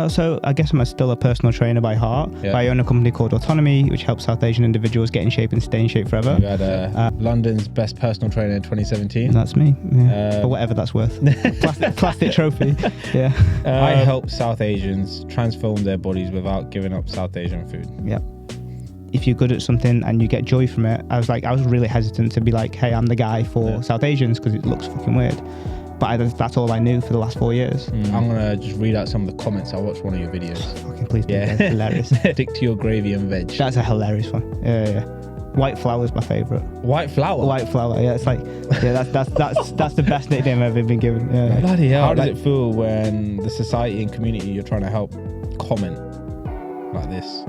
So I guess I'm still a personal trainer by heart. Yeah. I own a company called Autonomy, which helps South Asian individuals get in shape and stay in shape forever. You had London's best personal trainer in 2017. That's me, yeah. For whatever that's worth. Plastic trophy. Yeah. I help South Asians transform their bodies without giving up South Asian food. Yeah. If you're good at something and you get joy from it, I was really hesitant to be like, hey, I'm the guy for South Asians because it looks fucking weird. But that's all I knew for the last 4 years. I'm going to just read out some of the comments. I watched one of your videos. Fucking please do. Yeah. That's hilarious. Stick to your gravy and veg. That's a hilarious one. Yeah. White flower's my favourite. White flower? White flower, yeah. It's like, yeah, that's the best nickname I've ever been given. Yeah. Bloody hell. How does it feel when the society and community you're trying to help comment like this?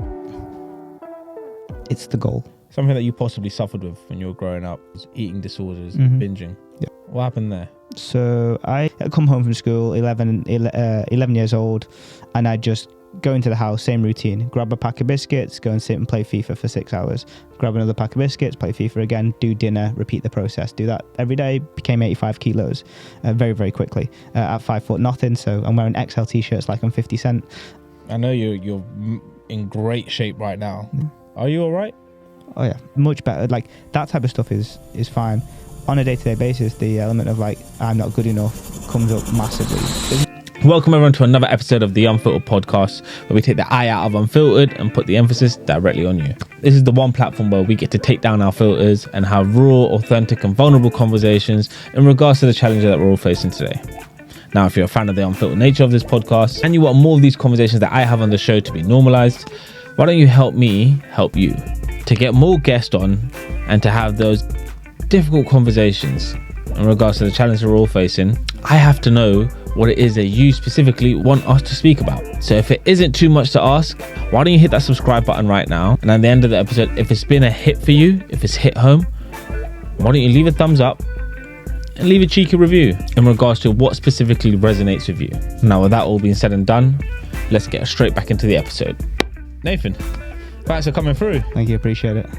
It's the goal. Something that you possibly suffered with when you were growing up was eating disorders, binging. Yeah. What happened there? So I come home from school, 11 years old, and I just go into the house, same routine, grab a pack of biscuits, go and sit and play FIFA for 6 hours, grab another pack of biscuits, play FIFA again, do dinner, repeat the process, do that every day. Became 85 kilos very, very quickly at 5 foot nothing. So I'm wearing XL t-shirts like I'm 50 Cent. I know you're in great shape right now. Yeah. Are you all right? Oh yeah, much better. Like that type of stuff is fine. On a day-to-day basis, the element of like I'm not good enough comes up massively. Welcome everyone to another episode of the Unfltered Podcast, where we take the I out of unfiltered and put the emphasis directly on you. This is the one platform where we get to take down our filters and have raw, authentic and vulnerable conversations in regards to the challenges that we're all facing today. Now, if you're a fan of the unfiltered nature of this podcast and you want more of these conversations that I have on the show to be normalized, why don't you help me help you to get more guests on and to have those difficult conversations in regards to the challenges we're all facing. I have to know what it is that you specifically want us to speak about. So if it isn't too much to ask, why don't you hit that subscribe button right now? And at the end of the episode, if it's been a hit for you, if it's hit home, why don't you leave a thumbs up and leave a cheeky review in regards to what specifically resonates with you. Now, with that all being said and done, let's get straight back into the episode. Nathan, thanks for coming through. Thank you, appreciate it.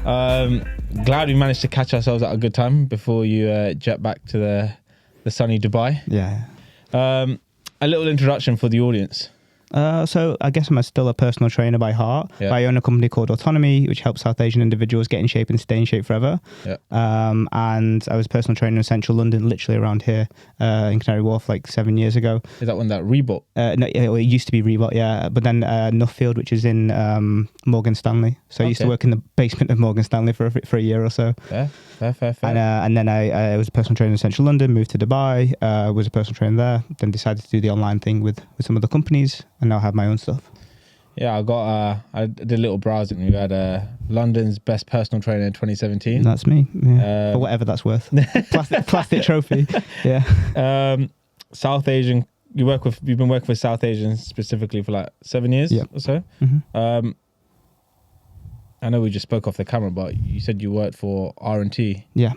Glad we managed to catch ourselves at a good time before you jet back to the sunny Dubai. Yeah. A little introduction for the audience. So I guess I'm still a personal trainer by heart. Yeah. I own a company called Autonomy, which helps South Asian individuals get in shape and stay in shape forever. Yeah. And I was a personal trainer in central London, literally around here in Canary Wharf, like 7 years ago. Is that when that Reebok? No, it used to be Reebok, yeah. But then Nuffield, which is in Morgan Stanley. So I used to work in the basement of Morgan Stanley for a year or so. Fair. And then I was a personal trainer in central London, moved to Dubai, was a personal trainer there, then decided to do the online thing with some other companies, and now have my own stuff. Yeah, I did a little browsing. We had London's best personal trainer in 2017. That's me, yeah. For whatever that's worth. Plastic trophy, yeah. South Asian, you've been working with South Asians specifically for like 7 years or so. Mm-hmm. I know we just spoke off the camera, but you said you worked for R&T. Yeah.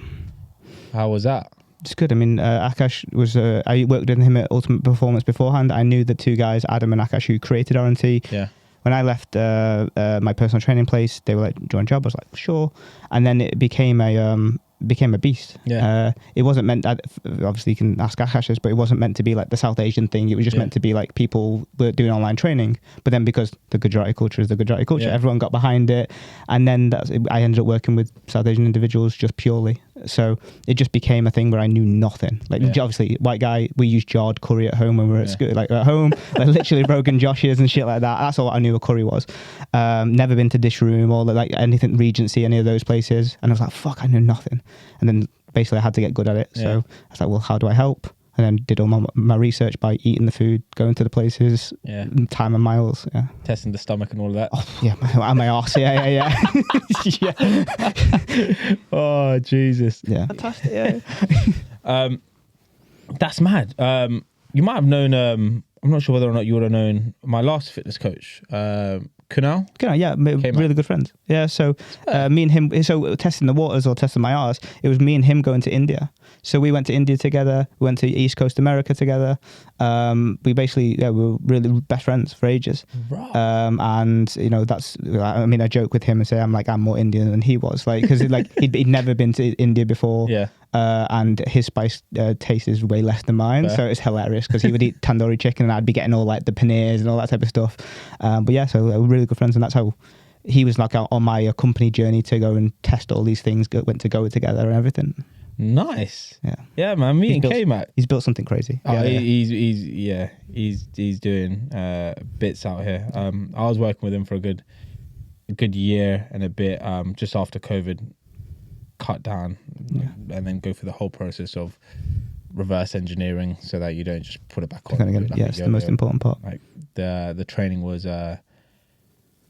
How was that? It's good. I mean, Akash was, I worked with him at Ultimate Performance beforehand. I knew the two guys, Adam and Akash, who created R&T. Yeah. When I left my personal training place, they were like, do you want a job? I was like, sure. And then it became a beast. Yeah. It wasn't meant, obviously you can ask Akash this, but it wasn't meant to be like the South Asian thing. It was just meant to be like people were doing online training. But then because the Gujarati culture is the Gujarati culture, everyone got behind it. And then I ended up working with South Asian individuals just purely. So it just became a thing where I knew nothing. Like obviously, white guy, we used jarred curry at home when we were at school, like at home, like literally broken Joshes and shit like that. That's all I knew a curry was. Never been to Dish Room or like anything Regency, any of those places. And I was like, fuck, I knew nothing. And then basically I had to get good at it. So I was like, well, how do I help? And then did all my research by eating the food, going to the places, time and miles. Yeah. Testing the stomach and all of that. Oh, yeah, my arse. Yeah. Yeah. Oh, Jesus. Yeah. Fantastic. Yeah. That's mad. You might have known, I'm not sure whether or not you would have known my last fitness coach, Kunal? Yeah, really good friends. Yeah, so me and him, so testing the waters or testing my arse, it was me and him going to India. So we went to India together, we went to East Coast America together. We basically, we were really best friends for ages. Right. And, you know, I joke with him and say I'm more Indian than he was, like, because like he'd never been to India before. Yeah. and his spice taste is way less than mine. Fair. So it's hilarious because he would eat tandoori chicken and I'd be getting all like the paneers and all that type of stuff. But yeah, so we're really good friends, and that's how he was like on my company journey to go and test all these things, went to go together and everything. Nice. Yeah, man. Me and K-Mac. He's built something crazy. Oh, he's doing bits out here. I was working with him for a good year and a bit. Just after COVID, cut down, and then go through the whole process of reverse engineering so that you don't just put it back on. It's the most important part. Like the training was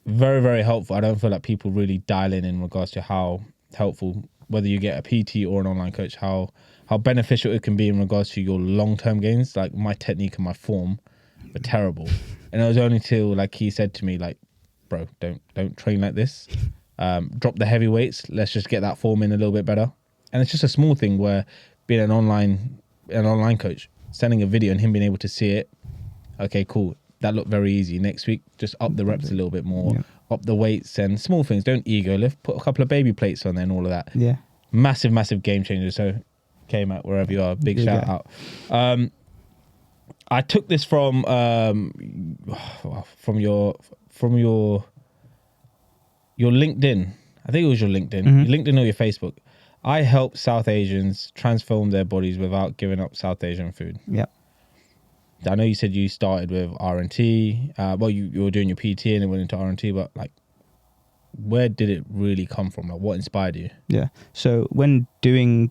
very, very helpful. I don't feel like people really dial in regards to how helpful, whether you get a PT or an online coach, how beneficial it can be in regards to your long-term gains. Like my technique and my form were terrible, and it was only till like he said to me, like, bro, don't train like this. Drop the heavy weights. Let's just get that form in a little bit better. And it's just a small thing where being an online coach, sending a video and him being able to see it. Okay, cool. That looked very easy. Next week, just up the reps a little bit more, up the weights and small things. Don't ego lift. Put a couple of baby plates on there and all of that. Yeah. Massive, massive game changer. So, K-Mac, wherever you are, big shout out. I took this from your LinkedIn. I think it was your LinkedIn. Mm-hmm. Your LinkedIn or your Facebook. I help South Asians transform their bodies without giving up South Asian food. Yeah. I know you said you started with R&T. Well, you were doing your PT and then went into R&T, but like, where did it really come from? Like, what inspired you? Yeah. So when doing,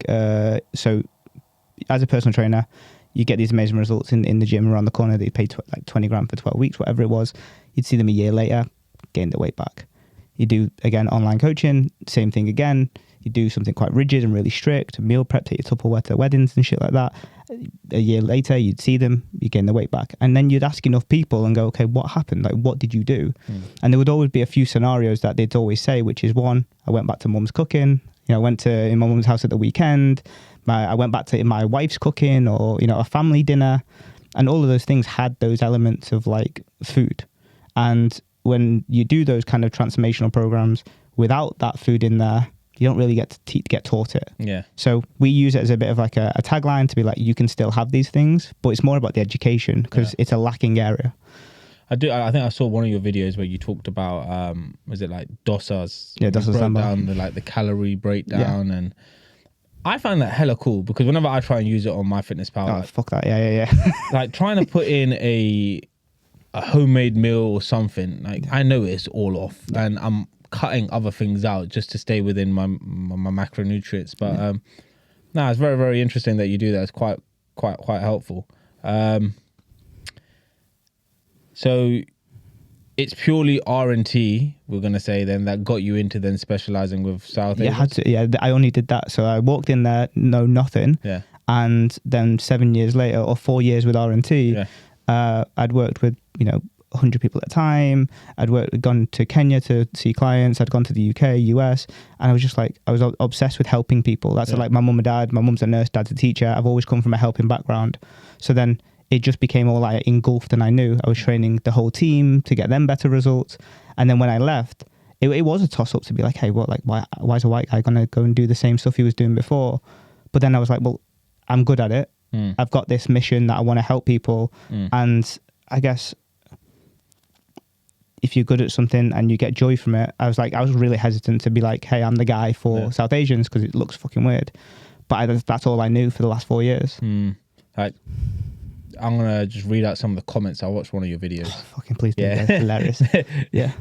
so as a personal trainer, you get these amazing results in the gym around the corner that you pay like 20 grand for 12 weeks, whatever it was. You'd see them a year later, gain the weight back. You do, again, online coaching, same thing again. You do something quite rigid and really strict, meal prep, take your Tupperware to weddings and shit like that. A year later, you'd see them, you gain the weight back. And then you'd ask enough people and go, okay, what happened? Like, what did you do? And there would always be a few scenarios that they'd always say, which is one, I went back to mum's cooking. I went to in my mum's house at the weekend. I went back to my wife's cooking, or, a family dinner. And all of those things had those elements of like food. And when you do those kind of transformational programs without that food in there, you don't really get to get taught it. Yeah. So we use it as a bit of like a tagline to be like, you can still have these things, but it's more about the education because it's a lacking area. I think I saw one of your videos where you talked about, was it like dosas? Yeah, dosas broke down the calorie breakdown, and I find that hella cool because whenever I try and use it on MyFitnessPal, fuck that, yeah. like trying to put in a homemade meal or something, like I know it's all off, and I'm cutting other things out just to stay within my macronutrients. But it's very, very interesting that you do that. It's quite helpful. So it's purely R&T, we're going to say then, that got you into then specializing with South Asians? I only did that. So I walked in there, know nothing. Yeah. And then 7 years later, or 4 years with R&T, I'd worked with, 100 people at a time. Gone to Kenya to see clients. I'd gone to the UK, US, and I was just like, I was obsessed with helping people. That's like my mum and dad. My mum's a nurse, dad's a teacher. I've always come from a helping background. So then it just became all like engulfed, and I knew I was training the whole team to get them better results. And then when I left, it was a toss up to be like, hey, what, like, why is a white guy gonna go and do the same stuff he was doing before? But then I was like, well, I'm good at it. I've got this mission that I want to help people, and I guess if you're good at something and you get joy from it, I was really hesitant to be like, hey, I'm the guy for South Asians because it looks fucking weird. But that's all I knew for the last 4 years. Like, I'm going to just read out some of the comments. I watched one of your videos. Fucking please do. Yeah. Hilarious. Yeah.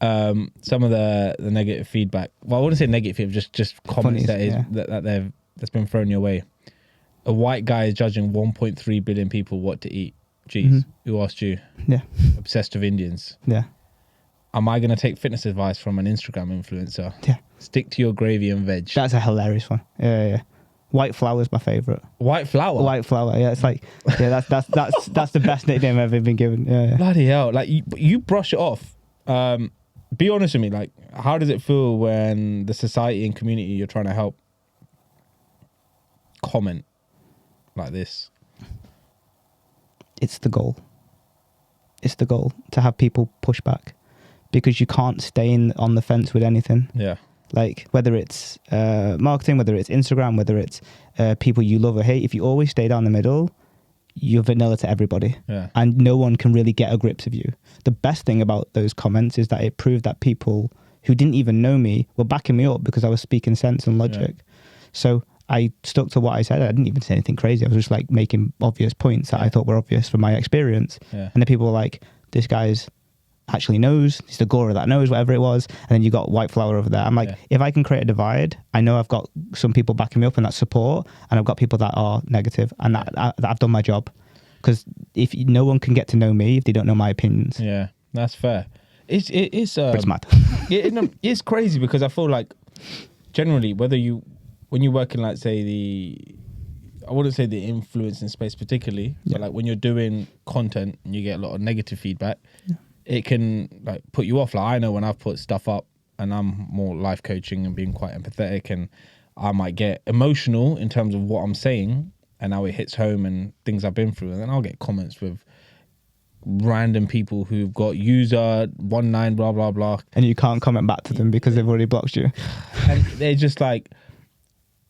Some of the negative feedback. Well, I wouldn't say negative, just comments that's been thrown your way. A white guy is judging 1.3 billion people what to eat. Jeez, who asked you? Yeah. Obsessed with Indians. Yeah. Am I going to take fitness advice from an Instagram influencer? Yeah. Stick to your gravy and veg. That's a hilarious one. Yeah. White flour is my favourite. White flour? White flour, yeah. It's like, that's the best nickname I've ever been given. Yeah. Bloody hell. Like, you brush it off. Be honest with me. Like, how does it feel when the society and community you're trying to help comment like this? It's the goal. It's the goal to have people push back, because you can't stay on the fence with anything. Yeah. like whether it's marketing, whether it's Instagram, whether it's people you love or hate, if you always stay down the middle, you're vanilla to everybody. Yeah. And no one can really get a grip of you. The best thing about those comments is that it proved that people who didn't even know me were backing me up because I was speaking sense and logic. So I stuck to what I said. I didn't even say anything crazy. I was just like making obvious points that I thought were obvious from my experience. And then people were like, this guy's actually knows, he's the Gora that knows, whatever it was. And then you got White Flower over there. I'm like, if I can create a divide, I know I've got some people backing me up and that's support, and I've got people that are negative, and that I've done my job. Because if no one can get to know me if they don't know my opinions. Yeah, that's fair. It's mad. It's crazy because I feel like generally when you work in, like, say I wouldn't say the influencing space particularly, but like when you're doing content and you get a lot of negative feedback, it can like put you off. Like I know when I've put stuff up and I'm more life coaching and being quite empathetic, and I might get emotional in terms of what I'm saying, and now it hits home and things I've been through, and then I'll get comments with random people who've got user 19 blah blah blah, and you can't comment back to them because they've already blocked you. And they're just like,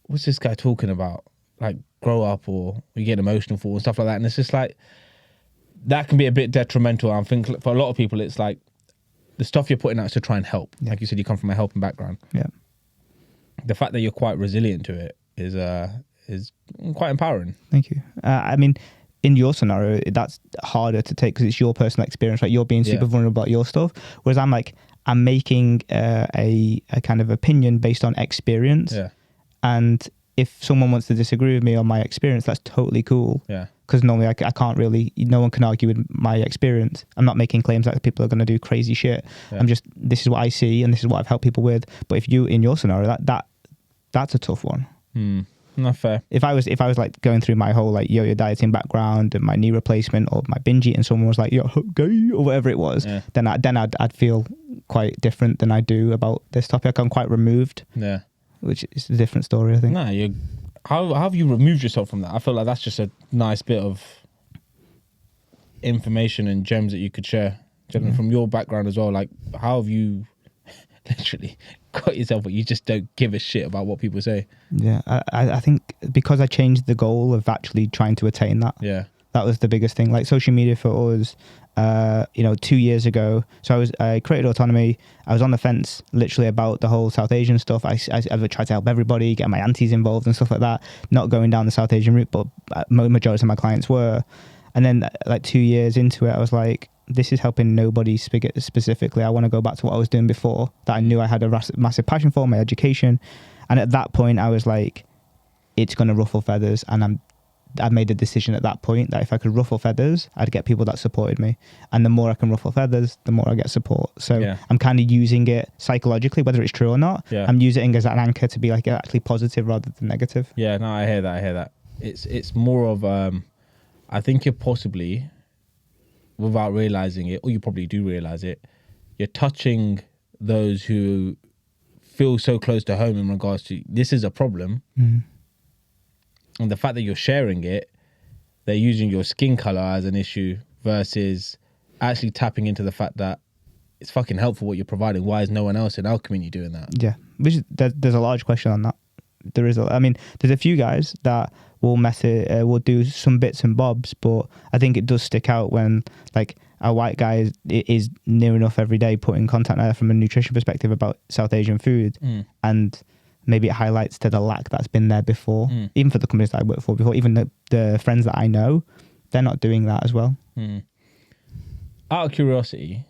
what's this guy talking about? Like, grow up, or you get emotional for, and stuff like that. And it's just like, that can be a bit detrimental. I think for a lot of people, it's like the stuff you're putting out is to try and help. Like you said, you come from a helping background. Yeah. The fact that you're quite resilient to it is quite empowering. Thank you. I mean, in your scenario, that's harder to take because it's your personal experience, right? You're being super vulnerable about your stuff. Whereas I'm making a kind of opinion based on experience. Yeah. And if someone wants to disagree with me on my experience, that's totally cool. Yeah. Because normally I can't really, no one can argue with my experience. I'm not making claims that people are going to do crazy shit. Yeah. I'm just, this is what I see and this is what I've helped people with. But if you, in your scenario, that's a tough one. Not fair. If I was like going through my whole like yo-yo dieting background and my knee replacement or my binge eating, someone was like, yo, gay, or whatever it was, then I'd feel quite different than I do about this topic. I'm quite removed. Yeah. Which is a different story, I think. No, how have you removed yourself from that? I feel like that's just a nice bit of information and gems that you could share. From your background as well. Like, how have you literally got yourself, but you just don't give a shit about what people say? Yeah, I think because I changed the goal of actually trying to attain that. Yeah. That was the biggest thing. Like social media for us, 2 years ago. So I created Autonomy. I was on the fence literally about the whole South Asian stuff. I tried to help everybody, get my aunties involved and stuff like that. Not going down the South Asian route, but majority of my clients were. And then like 2 years into it, I was like, this is helping nobody specifically. I want to go back to what I was doing before that I knew I had a massive passion for, my education. And at that point, I was like, it's going to ruffle feathers. And I made the decision at that point that if I could ruffle feathers, I'd get people that supported me. And the more I can ruffle feathers, the more I get support. So I'm kind of using it psychologically, whether it's true or not. Yeah. I'm using it as an anchor to be like actually positive rather than negative. Yeah, no, I hear that. It's more of, I think you're possibly, without realizing it, or you probably do realize it, you're touching those who feel so close to home in regards to this is a problem. Mm. And the fact that you're sharing it, they're using your skin color as an issue versus actually tapping into the fact that it's fucking helpful what you're providing. Why is no one else in our community doing that? Yeah, there's a large question on that. There's a few guys that will do some bits and bobs, but I think it does stick out when like a white guy is near enough every day putting content there from a nutrition perspective about South Asian food, and maybe it highlights to the lack that's been there before, even for the companies that I work for before, even the friends that I know, they're not doing that as well. Out of curiosity,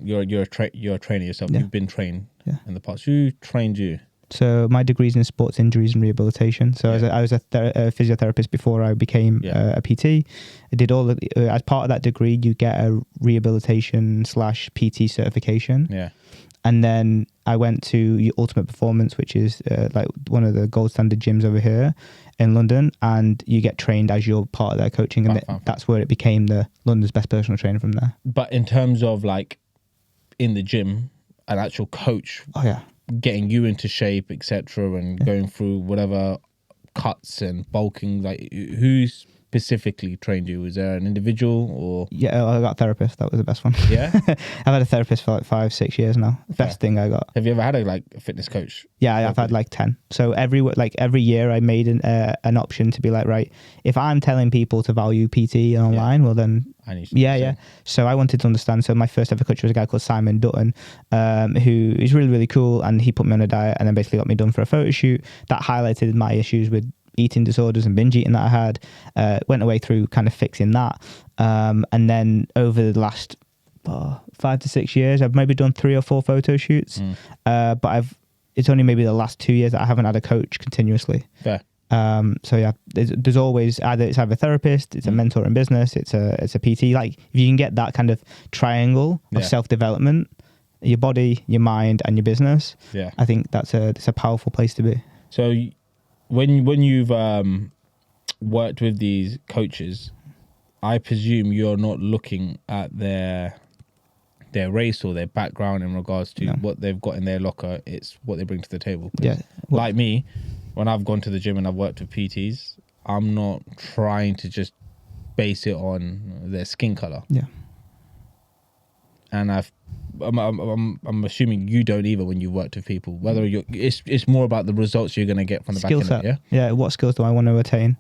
you're a trainer yourself. You've been trained in the past. Who trained you? So my degree's in sports injuries and rehabilitation. So I was a physiotherapist before I became a PT. I did all as part of that degree, you get a rehabilitation / PT certification. Yeah. And then I went to Ultimate Performance, which is like one of the gold standard gyms over here in London, and you get trained as you're part of their coaching, and that's where it became the London's best personal trainer from there. But in terms of like in the gym, an actual coach, getting you into shape, etc., and going through whatever cuts and bulking, like who's specifically trained you? Was there an individual or? Yeah, I got a therapist. That was the best one. Yeah? I've had a therapist for like 5-6 years now. Best thing I got. Have you ever had a fitness coach? Yeah, I've had like 10. So every year I made an option to be like, right, if I'm telling people to value PT online, well then, I need to yeah. So I wanted to understand. So my first ever coach was a guy called Simon Dutton, who is really, really cool. And he put me on a diet and then basically got me done for a photo shoot that highlighted my issues with eating disorders and binge eating that I had. Went away through kind of fixing that. And then over the last 5 to 6 years, I've maybe done 3 or 4 photo shoots. But it's only maybe the last 2 years that I haven't had a coach continuously. Fair. So yeah, there's always it's either a therapist, it's a mentor in business, it's a PT. Like if you can get that kind of triangle of self-development, your body, your mind, and your business, I think it's a powerful place to be. So when you've worked with these coaches, I presume you're not looking at their race or their background in regards to what they've got in their locker. It's what they bring to the table. Yeah. Like me, when I've gone to the gym and I've worked with PTs, I'm not trying to just base it on their skin color. Yeah. And I'm assuming you don't either when you worked with people. Whether it's more about the results you're going to get from the skill back end. set. Yeah. What skills do I want to attain?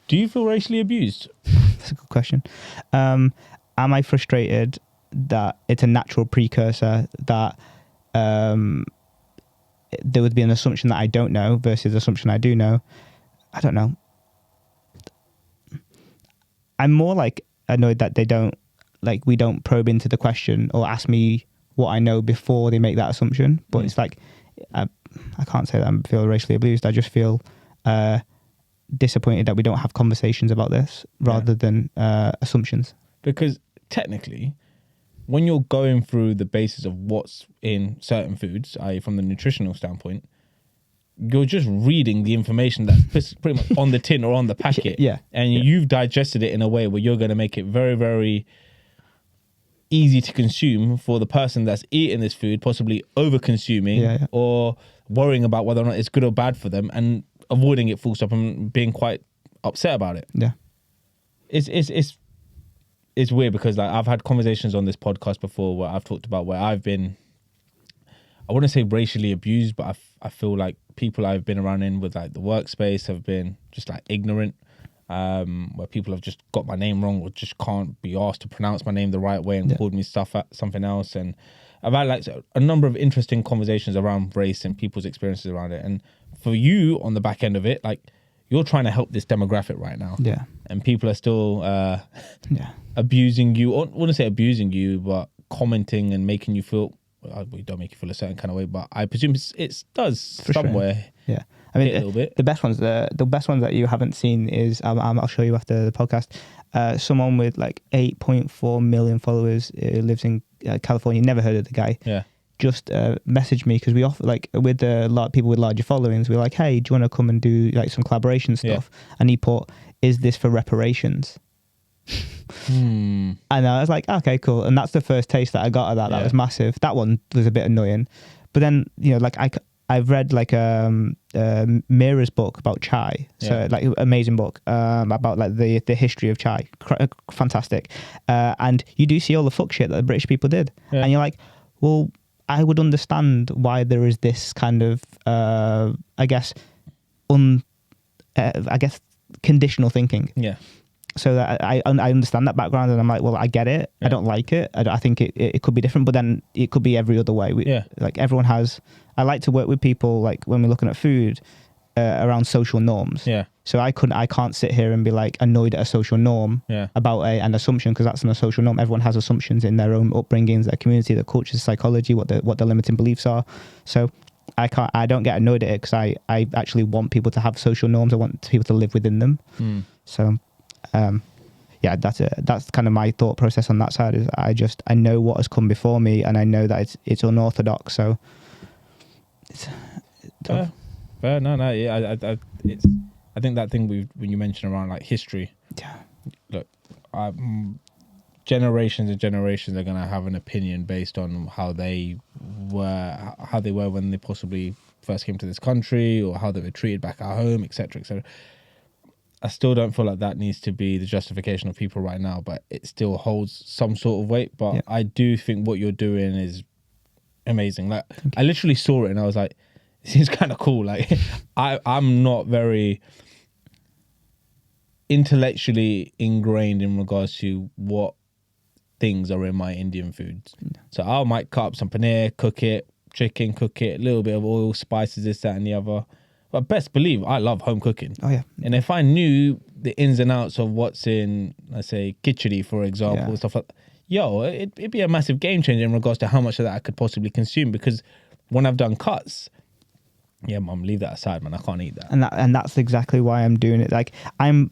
Do you feel racially abused? That's a good question. Am I frustrated that it's a natural precursor that there would be an assumption that I don't know versus assumption I do know? I don't know. I'm more like annoyed that we don't probe into the question or ask me what I know before they make that assumption. But it's like, I can't say that I feel racially abused. I just feel disappointed that we don't have conversations about this rather than assumptions. Because technically, when you're going through the basis of what's in certain foods, i.e. from the nutritional standpoint, you're just reading the information that's pretty much on the tin or on the packet. Yeah. And you've digested it in a way where you're going to make it very, very easy to consume for the person that's eating this food, possibly over-consuming or worrying about whether or not it's good or bad for them and avoiding it full stop and being quite upset about it. Yeah. It's weird because like I've had conversations on this podcast before where I've talked about where I've been, I wouldn't say racially abused, but I feel like people I've been around in with like the workspace have been just like ignorant, where people have just got my name wrong or just can't be asked to pronounce my name the right way and called me something else. And I've had like a number of interesting conversations around race and people's experiences around it. And for you on the back end of it, like you're trying to help this demographic right now. Yeah. And people are still abusing you, or I wouldn't say abusing you, but commenting and making you feel, we don't make you feel a certain kind of way, but I presume it does for somewhere. Sure. Yeah. I mean, a little bit. The best ones that you haven't seen is, I'll show you after the podcast, someone with like 8.4 million followers lives in California. Never heard of the guy. Yeah. Just messaged me because we offer like with a lot of people with larger followings. We're like, hey, do you want to come and do like some collaboration stuff? And he put, "Is this for reparations?" And I was like, okay, cool. And that's the first taste that I got of that. That was massive. That one was a bit annoying. But then, you know, like I've read like Mira's book about chai. So like amazing book about like the history of chai. Fantastic. And you do see all the fuck shit that the British people did. Yeah. And you're like, well, I would understand why there is this kind of, I guess conditional thinking. Yeah. So that I understand that background, and I'm like, well, I get it. Yeah. I don't like it. I think it could be different, but then it could be every other way. Like everyone has. I like to work with people like when we're looking at food around social norms. Yeah. So I can't sit here and be like annoyed at a social norm about an assumption, because that's not a social norm. Everyone has assumptions in their own upbringings, their community, their culture, psychology, what their limiting beliefs are. So I don't get annoyed at it because I actually want people to have social norms. I want people to live within them. So. That's kind of my thought process on that side. Is I know what has come before me, and I know that it's unorthodox. So it's tough. Fair. No. Yeah, I think that thing when you mentioned around like history. Yeah. Look, generations and generations are gonna have an opinion based on how they were when they possibly first came to this country, or how they were treated back at home, etc., etc. I still don't feel like that needs to be the justification of people right now, but it still holds some sort of weight. But I do think what you're doing is amazing. Like, I literally saw it and I was like, it seems kind of cool. Like, I'm not very intellectually ingrained in regards to what things are in my Indian foods. So I might cut up some paneer, cook it, chicken, cook it, a little bit of oil, spices, this, that, and the other. But best believe I love home cooking. Oh yeah. And if I knew the ins and outs of what's in, let's say, khichdi, for example, and stuff like that, it'd be a massive game changer in regards to how much of that I could possibly consume. Because when I've done cuts, mum, leave that aside, man. I can't eat that. And that's exactly why I'm doing it. Like, I'm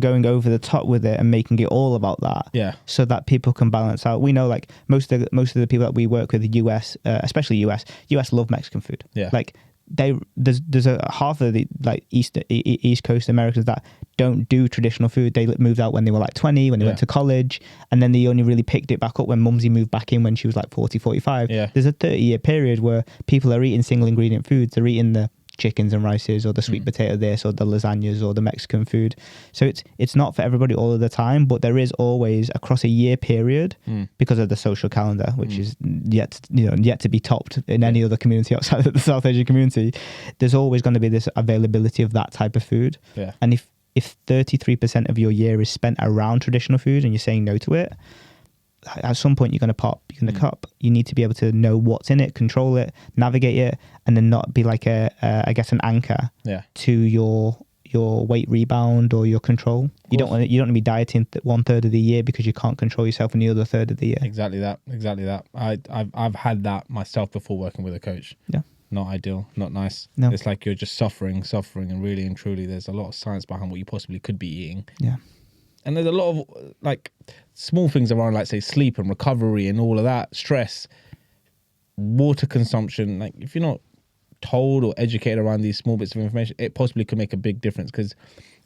going over the top with it and making it all about that. Yeah. So that people can balance out. We know, like, most of the people that we work with, the US, especially US love Mexican food. Yeah. Like, there's a half of the like East Coast Americans that don't do traditional food. They moved out when they were like 20, when they went to college, and then they only really picked it back up when Mumsy moved back in when she was like 40, 45. Yeah. There's a 30-year period where people are eating single ingredient foods. They're eating the chickens and rices, or the sweet potato this, or the lasagnas, or the Mexican food. So it's not for everybody all of the time, but there is always across a year period, because of the social calendar, which is yet to be topped in any other community outside of the South Asian community. There's always going to be this availability of that type of food. Yeah. And if 33% of your year is spent around traditional food and you're saying no to it, at some point you're going to pop, you're going to cup. You need to be able to know what's in it, control it, navigate it, and then not be like an anchor to your weight rebound or your control. You don't want to be dieting 1/3 of the year because you can't control yourself in the other third of the year. Exactly that. I've had that myself before working with a coach. Yeah. Not ideal, not nice. No. It's like you're just suffering, and really and truly there's a lot of science behind what you possibly could be eating. Yeah. And there's a lot of like small things around, like say sleep and recovery and all of that, stress, water consumption. Like, if you're not told or educated around these small bits of information, it possibly could make a big difference. Because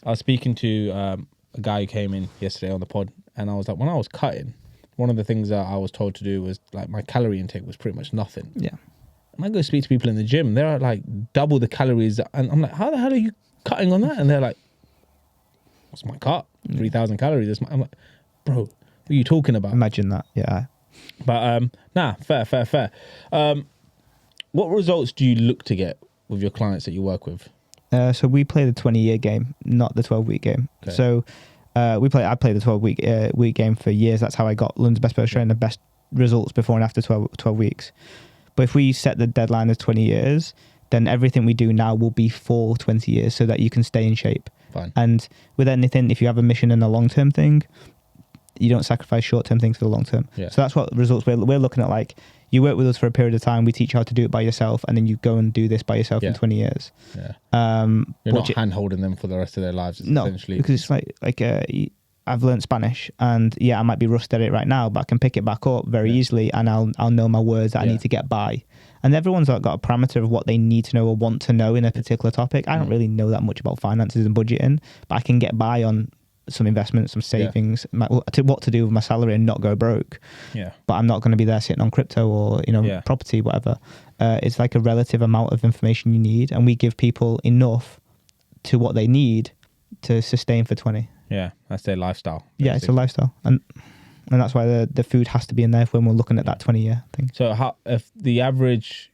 I was speaking to a guy who came in yesterday on the pod, and I was like, when I was cutting, one of the things that I was told to do was like my calorie intake was pretty much nothing. Yeah. And I go speak to people in the gym, they're at like double the calories, and I'm like, how the hell are you cutting on that? And they're like, what's my cut? 3,000 calories. I'm like, bro, what are you talking about? Imagine that. Yeah. But fair. What results do you look to get with your clients that you work with? So we play the 20-year game, not the 12-week game. Okay. So I played the 12-week game for years. That's how I got London's best Australian, the best results before and after 12 weeks. But if we set the deadline as 20 years, then everything we do now will be for 20 years so that you can stay in shape. Fine. And with anything, if you have a mission and a long-term thing, you don't sacrifice short-term things for the long-term. Yeah. So that's what results we're looking at. Like, you work with us for a period of time, we teach you how to do it by yourself, and then you go and do this by yourself in 20 years. Yeah. You're not hand-holding them for the rest of their lives, essentially. Because it's like I've learned Spanish, and I might be rusty at it right now, but I can pick it back up very easily, and I'll know my words that I need to get by. And everyone's got a parameter of what they need to know or want to know in a particular topic. I don't really know that much about finances and budgeting, but I can get by on some investments, some savings, what to do with my salary and not go broke. Yeah. But I'm not going to be there sitting on crypto or property, whatever. It's like a relative amount of information you need, and we give people enough to what they need to sustain for 20. Yeah, that's their lifestyle. Basically. Yeah, it's a lifestyle, and that's why the food has to be in there when we're looking at that 20-year thing. So if the average,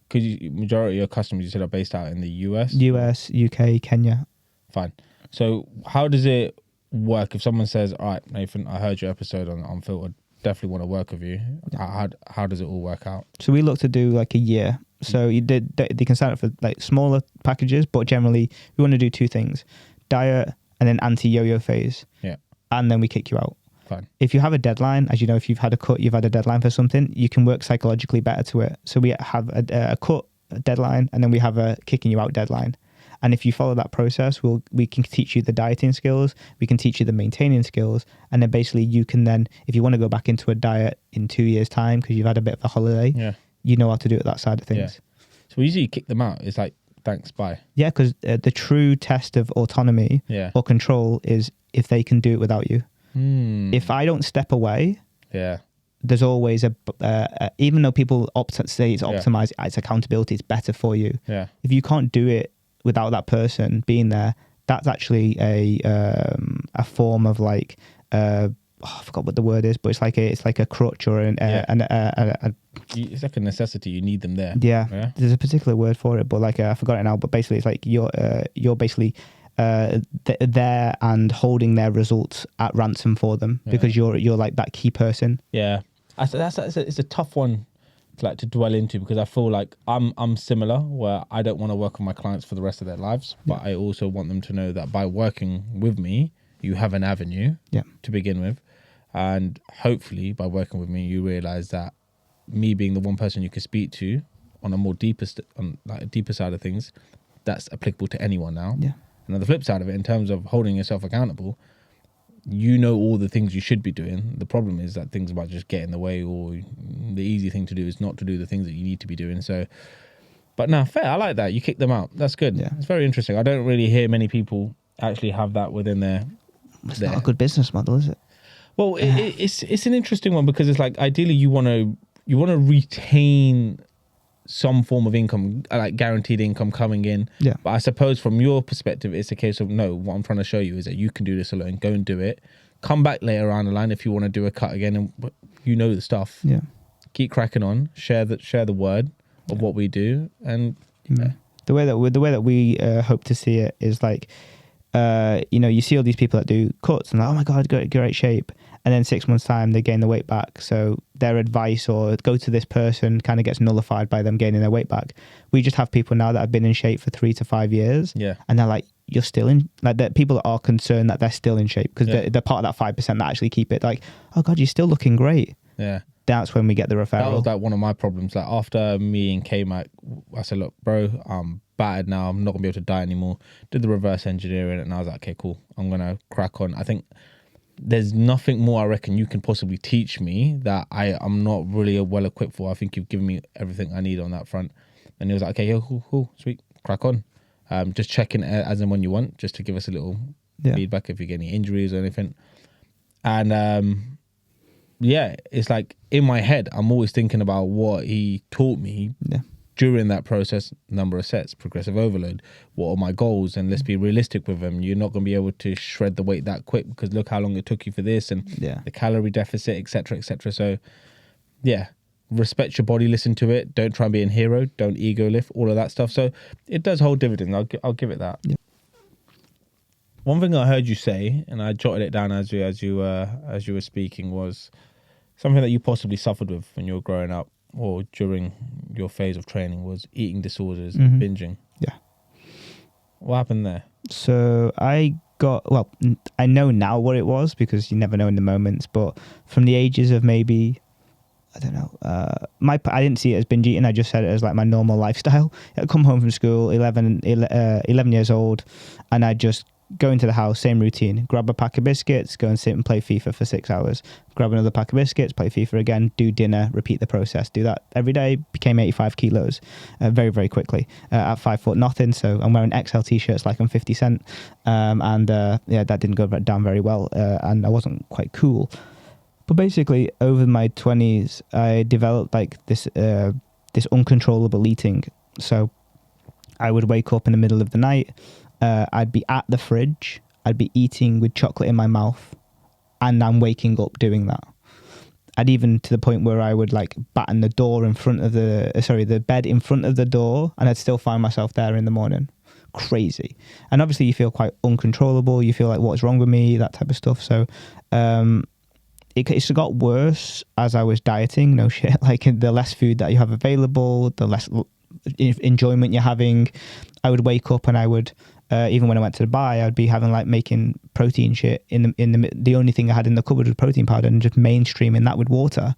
because majority of your customers you said are based out in the US, UK, Kenya. Fine. So how does it work if someone says, all right, Nathan, I heard your episode on Unfiltered, definitely want to work with you. How does it all work out? So we look to do like a year. So they can sign up for like smaller packages, but generally we want to do two things: diet and then anti-yo-yo phase. Yeah. And then we kick you out. Fine. If you have a deadline, as you know, if you've had a cut, you've had a deadline for something, you can work psychologically better to it. So we have a cut deadline, and then we have a kicking you out deadline. And if you follow that process, we can teach you the dieting skills, we can teach you the maintaining skills, and then basically you can then, if you want to go back into a diet in 2 years' time because you've had a bit of a holiday, you know how to do it that side of things. Yeah. So we usually kick them out. It's like, thanks, bye. Yeah, because the true test of autonomy or control is if they can do it without you. If I don't step away, there's always even though people say it's optimized, it's accountability, it's better for you. If you can't do it without that person being there, that's actually a form of like I forgot what the word is, but it's like a crutch or it's like a necessity. You need them there. Yeah. There's a particular word for it, but like I forgot it now. But basically, it's like you're basically there and holding their results at ransom for them because you're like that key person. Yeah, it's a tough one to dwell into, because I feel like I'm similar, where I don't want to work with my clients for the rest of their lives, but I also want them to know that by working with me, you have an avenue to begin with. And hopefully by working with me, you realize that me being the one person you can speak to on a deeper side of things, that's applicable to anyone now. Yeah. And on the flip side of it, in terms of holding yourself accountable, you know all the things you should be doing. The problem is that things might just get in the way, or the easy thing to do is not to do the things that you need to be doing. So, but no, fair. I like that. You kick them out. That's good. Yeah. It's very interesting. I don't really hear many people actually have that within their... It's not a good business model, is it? Well, it's an interesting one, because it's like, ideally you want to retain some form of income, like guaranteed income coming in. Yeah. But I suppose from your perspective, it's a case of, no, what I'm trying to show you is that you can do this alone. Go and do it. Come back later on the line if you want to do a cut again, and you know the stuff. Yeah. Keep cracking on. Share the word of what we do, and the way that we hope to see it is like, you see all these people that do cuts and like, oh my God, great shape. And then 6 months time, they gain the weight back. So their advice or go to this person kind of gets nullified by them gaining their weight back. We just have people now that have been in shape for 3 to 5 years. Yeah. And they're like, you're still in, like that. People are concerned that they're still in shape because they're part of that 5% that actually keep it. Like, oh God, you're still looking great. Yeah. That's when we get the referral. That was like one of my problems. Like after me and K-Mac, I said, look, bro, I'm battered now. I'm not going to be able to diet anymore. Did the reverse engineering, and I was like, okay, cool. I'm going to crack on. I think there's nothing more I reckon you can possibly teach me that I'm not really well equipped for. I think you've given me everything I need on that front. And he was like, okay, yeah, cool, sweet, crack on. Just check in as and when you want, just to give us a little feedback if you get any injuries or anything. And it's like in my head, I'm always thinking about what he taught me during that process. Number of sets, progressive overload, what are my goals, and let's be realistic with them. You're not going to be able to shred the weight that quick, because look how long it took you for this, and the calorie deficit, etc. So respect your body, listen to it, don't try and be a hero, don't ego lift, all of that stuff. So it does hold dividends. I'll give it that. One thing I heard you say, and I jotted it down as you were speaking, was something that you possibly suffered with when you were growing up or during your phase of training, was eating disorders and binging. Yeah. What happened there? So I know now what it was, because you never know in the moments, but from the ages of maybe, I don't know, I didn't see it as binge eating. I just said it as like my normal lifestyle. I'd come home from school, 11 years old, and I'd just go into the house, same routine, grab a pack of biscuits, go and sit and play FIFA for 6 hours, grab another pack of biscuits, play FIFA again, do dinner, repeat the process, do that every day. Became 85 kilos very, very quickly at 5 foot nothing. So I'm wearing XL t-shirts like I'm 50 Cent. That didn't go down very well, and I wasn't quite cool. But basically, over my 20s, I developed like this uncontrollable eating. So I would wake up in the middle of the night. I'd be at the fridge. I'd be eating with chocolate in my mouth, and I'm waking up doing that. I'd even to the point where I would like batten the door in front of the bed in front of the door, and I'd still find myself there in the morning. Crazy. And obviously you feel quite uncontrollable. You feel like, what's wrong with me? That type of stuff. So, it got worse as I was dieting. No shit. Like the less food that you have available, the less enjoyment you're having. I would wake up and I would, even when I went to Dubai, I'd be having like making protein shit in the only thing I had in the cupboard was protein powder, and just mainstreaming that with water.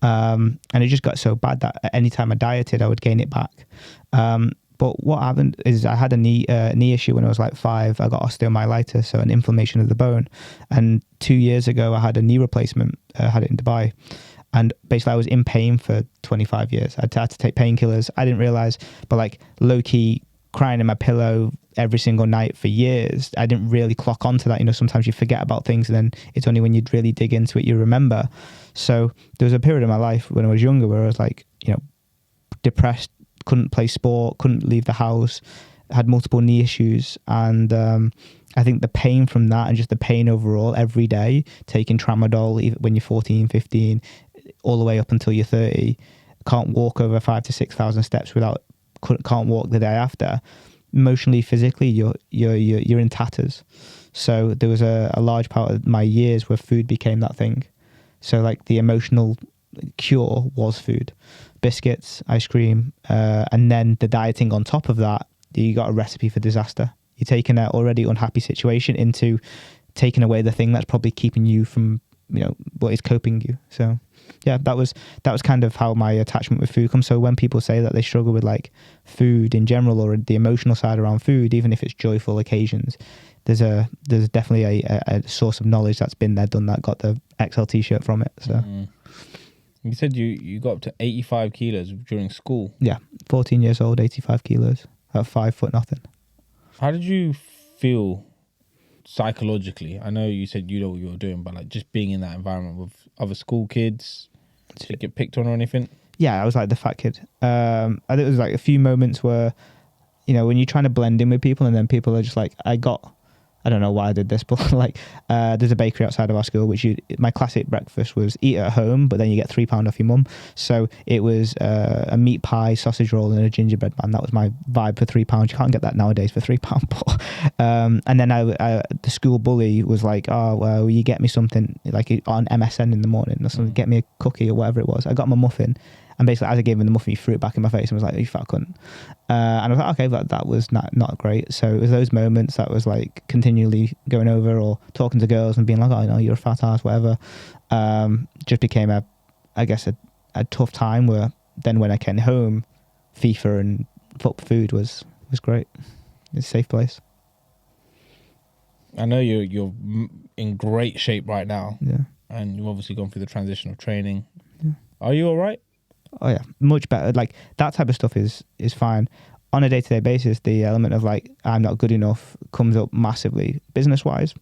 And it just got so bad that any time I dieted, I would gain it back. But what happened is I had a knee issue when I was like 5. I got osteomyelitis, so an inflammation of the bone. And 2 years ago, I had a knee replacement. I had it in Dubai. And basically, I was in pain for 25 years. I had to take painkillers. I didn't realize, but like low-key crying in my pillow every single night for years. I didn't really clock onto that. You know, sometimes you forget about things, and then it's only when you really dig into it you remember. So there was a period in my life when I was younger where I was like, depressed, couldn't play sport, couldn't leave the house. had multiple knee issues, and I think the pain from that, and just the pain overall every day, taking tramadol even when you're 14, 15, all the way up until you're 30, can't walk over 5,000 to 6,000 steps can't walk the day after. Emotionally, physically, you're in tatters. So there was a large part of my years where food became that thing. So like the emotional cure was food, biscuits, ice cream, and then the dieting on top of that. You got a recipe for disaster. You're taking an already unhappy situation into taking away the thing that's probably keeping you from, what is coping you. So yeah, that was kind of how my attachment with food comes. So when people say that they struggle with like food in general, or the emotional side around food, even if it's joyful occasions, there's definitely a source of knowledge that's been there, done that, got the XL t-shirt from it. So you said you got up to 85 kilos during school. Yeah, 14 years old, 85 kilos at 5 foot nothing. How did you feel psychologically? I know you said you know what you were doing, but like just being in that environment with other school kids, did you get picked on or anything? Yeah, I was like the fat kid. I think it was like a few moments where, when you're trying to blend in with people, and then people are just like, I don't know why I did this, but like there's a bakery outside of our school, my classic breakfast was eat at home, but then you get £3 off your mum. So it was a meat pie, sausage roll, and a gingerbread man. That was my vibe for £3. You can't get that nowadays for £3. But, and then the school bully was like, oh, well, will you get me something like on MSN in the morning or something, get me a cookie or whatever it was. I got my muffin. And basically, as I gave him the muffin, he threw it back in my face and was like, "You fat cunt." And I was like, okay, but that was not great. So it was those moments that was like continually going over or talking to girls and being like, "Oh, no, you're a fat ass," whatever. Just became a tough time. Where then when I came home, FIFA and food was great. It's a safe place. I know you're in great shape right now. Yeah. And you've obviously gone through the transition of training. Yeah. Are you all right? Oh yeah, much better. Like that type of stuff is fine. On a day-to-day basis, the element of like I'm not good enough comes up massively business-wise.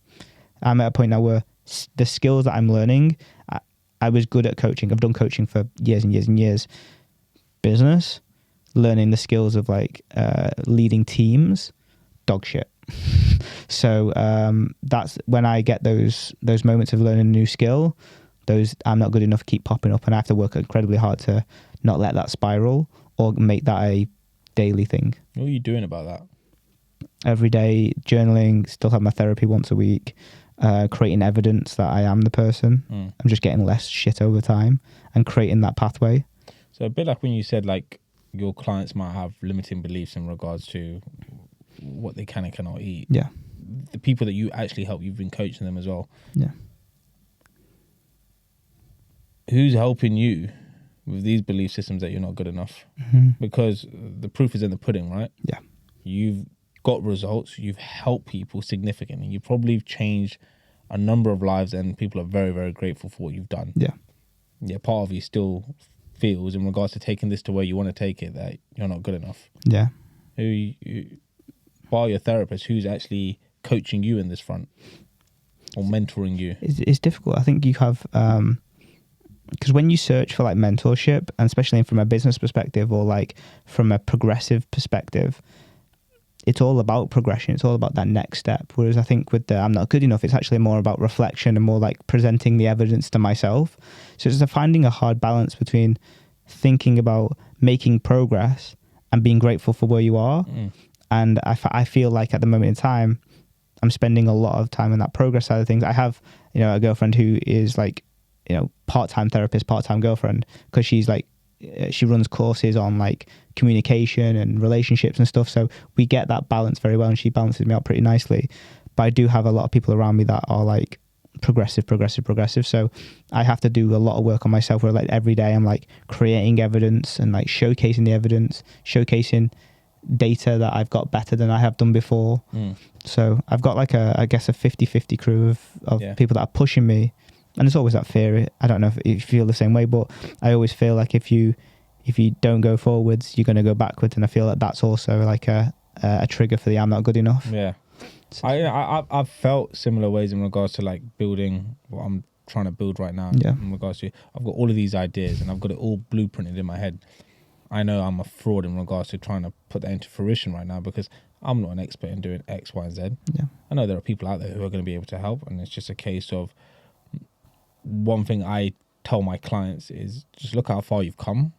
I'm at a point now where the skills that I'm learning, I was good at coaching. I've done coaching for years and years and years. Business, learning the skills of like leading teams, dog shit. So that's when I get those moments of learning a new skill. Those I'm not good enough keep popping up, and I have to work incredibly hard to not let that spiral or make that a daily thing. What are you doing about that? Every day, journaling, still have my therapy once a week, creating evidence that I am the person. I'm just getting less shit over time and creating that pathway. So a bit like when you said like your clients might have limiting beliefs in regards to what they can and cannot eat. Yeah. The people that you actually help, you've been coaching them as well. Yeah. Who's helping you with these belief systems that you're not good enough? Mm-hmm. Because the proof is in the pudding, right? Yeah. You've got results. You've helped people significantly. You probably changed a number of lives, and people are very, very grateful for what you've done. Yeah. Yeah. Part of you still feels, in regards to taking this to where you want to take it, that you're not good enough. Yeah. Who bar your therapist, who's actually coaching you in this front or mentoring you? It's difficult. I think you have... because when you search for like mentorship, and especially from a business perspective or like from a progressive perspective, it's all about progression. It's all about that next step. Whereas I think with the I'm not good enough, it's actually more about reflection and more like presenting the evidence to myself. So it's finding a hard balance between thinking about making progress and being grateful for where you are. And I feel like at the moment in time, I'm spending a lot of time on that progress side of things. I have, a girlfriend who is like, part-time therapist, part-time girlfriend, because she's like, she runs courses on like communication and relationships and stuff. So we get that balance very well, and she balances me out pretty nicely. But I do have a lot of people around me that are like progressive. So I have to do a lot of work on myself where like every day I'm like creating evidence and like showcasing the evidence, showcasing data that I've got better than I have done before. So I've got like I guess a 50-50 crew of people that are pushing me. And there's always that fear. I don't know if you feel the same way, but I always feel like if you don't go forwards, you're going to go backwards. And I feel like that's also like a trigger for the I'm not good enough. Yeah. So, I've felt similar ways in regards to like building what I'm trying to build right now. Yeah. In regards to, I've got all of these ideas and I've got it all blueprinted in my head. I know I'm a fraud in regards to trying to put that into fruition right now, because I'm not an expert in doing X, Y, and Z. Yeah. I know there are people out there who are going to be able to help, and it's just a case of, one thing I tell my clients is just look how far you've come.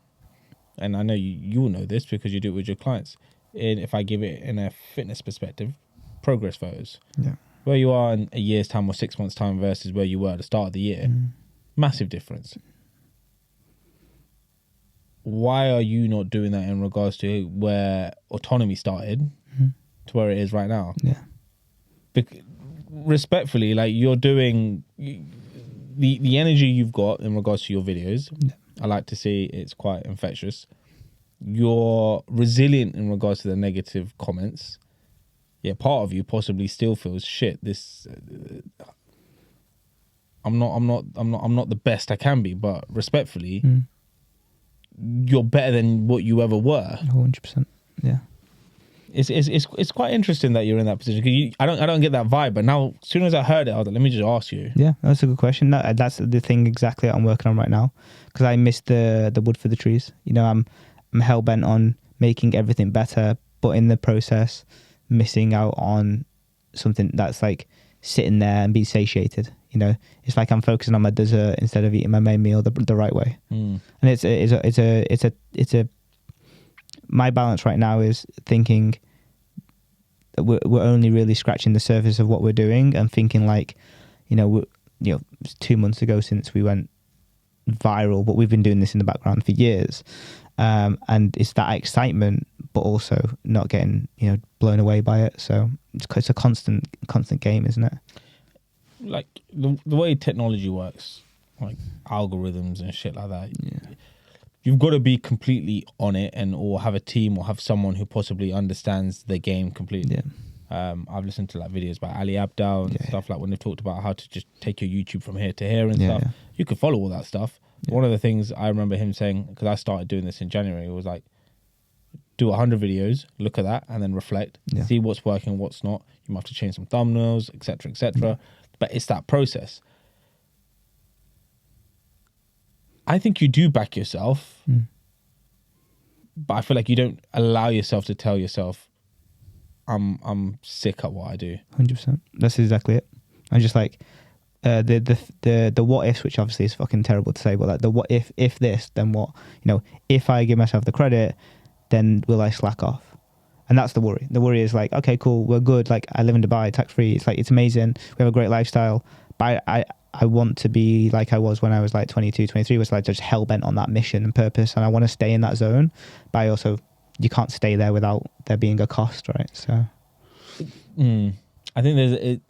And I know you'll know this because you do it with your clients. If I give it in a fitness perspective, progress photos. Yeah. Where you are in a year's time or 6 months' time versus where you were at the start of the year, massive difference. Why are you not doing that in regards to where Autonomy started to where it is right now? Yeah. Respectfully, like, you're doing the energy you've got in regards to your videos. Yeah. I like to see it's quite infectious. You're resilient in regards to the negative comments. Yeah, part of you possibly still feels shit. This, I'm not the best I can be, but respectfully, you're better than what you ever were. 100%. Yeah. It's quite interesting that you're in that position, because I don't get that vibe. But now, as soon as I heard it, I was like, let me just ask you. Yeah, that's a good question. That's the thing exactly that I'm working on right now, because I missed the wood for the trees. You know, I'm hell bent on making everything better, but in the process, missing out on something that's like sitting there and being satiated. You know, it's like I'm focusing on my dessert instead of eating my main meal the right way. And it's a my balance right now is thinking that we're only really scratching the surface of what we're doing, and thinking like, it's 2 months ago since we went viral, but we've been doing this in the background for years. And it's that excitement, but also not getting, blown away by it. So it's a constant game, isn't it? Like the way technology works, like algorithms and shit like that. Yeah. You've got to be completely on it, or have a team, or have someone who possibly understands the game completely. Yeah. I've listened to like videos by Ali Abdaal and stuff like when they've talked about how to just take your YouTube from here to here and stuff. Yeah. You could follow all that stuff. Yeah. One of the things I remember him saying, because I started doing this in January, was like, do 100 videos, look at that, and then reflect, see what's working, what's not. You might have to change some thumbnails, etc., etc. Yeah. But it's that process. I think you do back yourself, but I feel like you don't allow yourself to tell yourself, I'm sick at what I do. 100%. That's exactly it. I'm just like, the what ifs, which obviously is fucking terrible to say, but like the what if this, then what? If I give myself the credit, then will I slack off? And that's the worry. The worry is like, okay, cool, we're good. Like, I live in Dubai, tax free. It's like, it's amazing. We have a great lifestyle. But I want to be like I was when I was like 22, 23, was like just hell bent on that mission and purpose. And I want to stay in that zone. But you can't stay there without there being a cost, right? So, I think